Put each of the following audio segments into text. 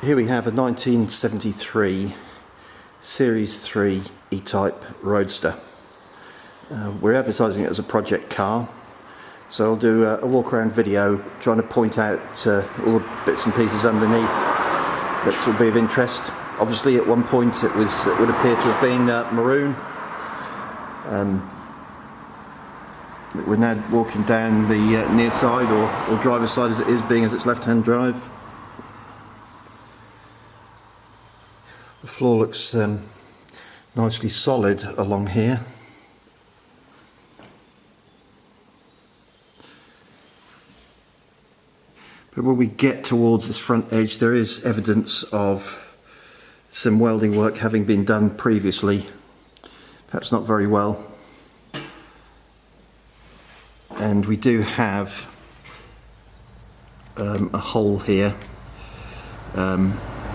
Here we have a 1973 Series 3 E-Type Roadster. We're advertising it as a project car, so I'll do a walk around video trying to point out all the bits and pieces underneath that will be of interest. Obviously at one point it would appear to have been maroon. We're now walking down the near side or driver's side as it is, being as it's left-hand drive. The floor looks nicely solid along here. But when we get towards this front edge, there is evidence of some welding work having been done previously, perhaps not very well. And we do have a hole here.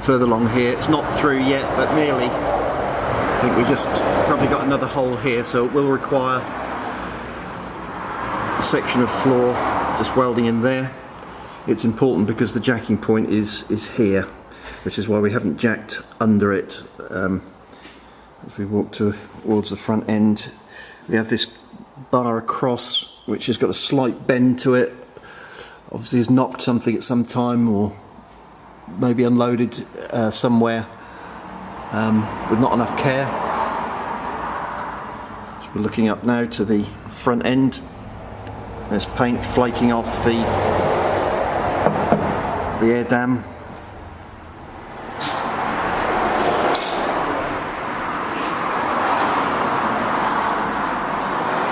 Further along here, it's not through yet, but nearly. I think we just probably got another hole here, so it will require a section of floor just welding in there. It's important because the jacking point is here, which is why we haven't jacked under it. As we walk towards the front end, we have this bar across, which has got a slight bend to it. Obviously has knocked something at some time, or maybe unloaded somewhere with not enough care. So we're looking up now to the front end. There's paint flaking off the air dam.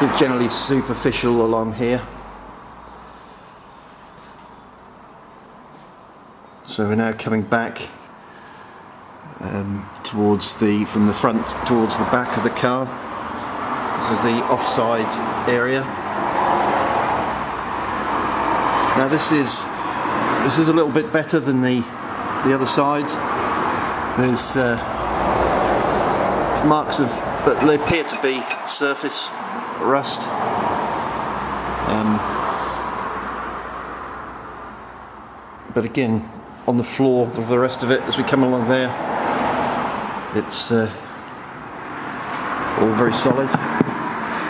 It's generally superficial along here. So we're now coming back from the front towards the back of the car. This is the offside area. Now this is a little bit better than the other side. There's marks of, but they appear to be surface rust. But again, on the floor of the rest of it, as we come along there, it's all very solid.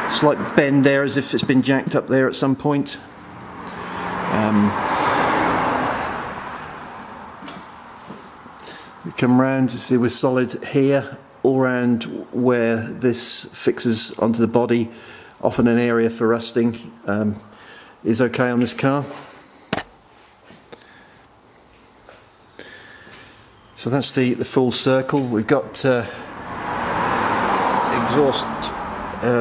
Slight bend there, as if it's been jacked up there at some point. We come round to see we're solid here, all round where this fixes onto the body. Often an area for rusting is okay on this car. So that's the full circle. We've got exhaust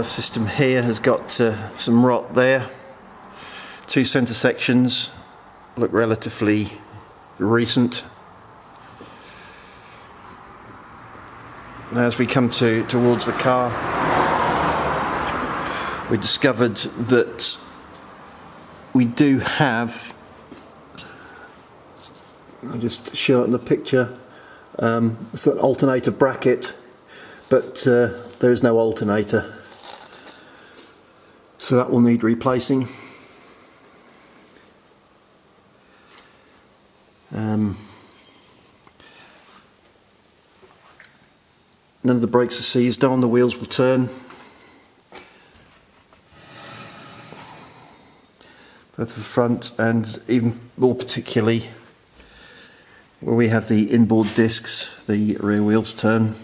system here has got some rot there. Two centre sections look relatively recent. Now as we come towards the car, we discovered that we do have, I'll just show it in the picture, it's an alternator bracket, but there is no alternator, so that will need replacing. None of the brakes are seized on, the wheels will turn. Both the front and even more particularly where we have the inboard discs, the rear wheels turn.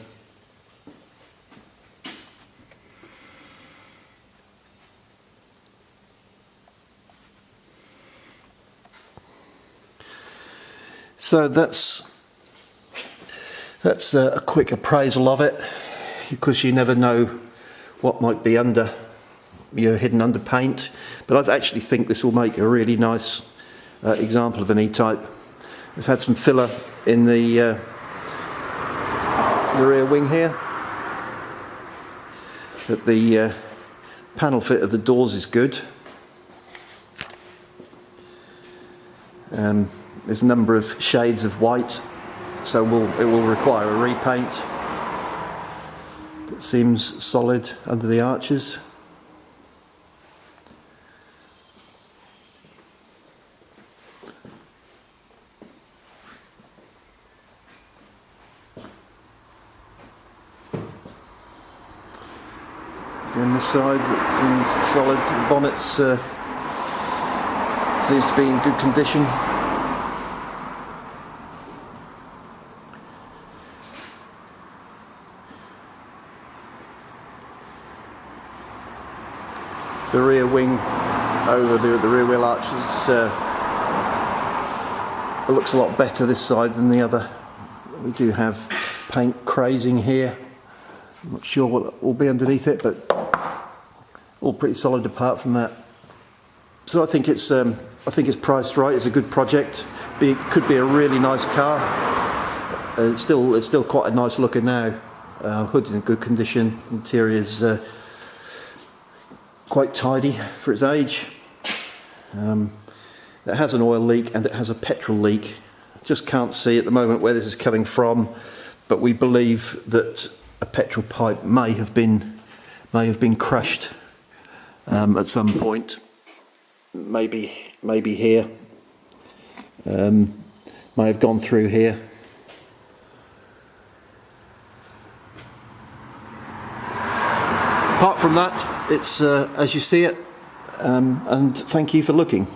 So that's a quick appraisal of it, because you never know what might be under, hidden under paint. But I actually think this will make a really nice example of an E-Type. It's had some filler in the rear wing here, but the panel fit of the doors is good. There's a number of shades of white, so it will require a repaint. It seems solid under the arches. On this side, it seems solid. The bonnet seems to be in good condition. The rear wing over the rear wheel arches it looks a lot better this side than the other. We do have paint crazing here. I'm not sure what will be underneath it, but all pretty solid apart from that. So I think it's priced right. It's a good project. It could be a really nice car. It's still quite a nice looker now. Hood's in good condition. Interior's quite tidy for its age. It has an oil leak and it has a petrol leak. Just can't see at the moment where this is coming from, but we believe that a petrol pipe may have been crushed at some point. Maybe here. May have gone through here. Apart from that, it's as you see it, and thank you for looking.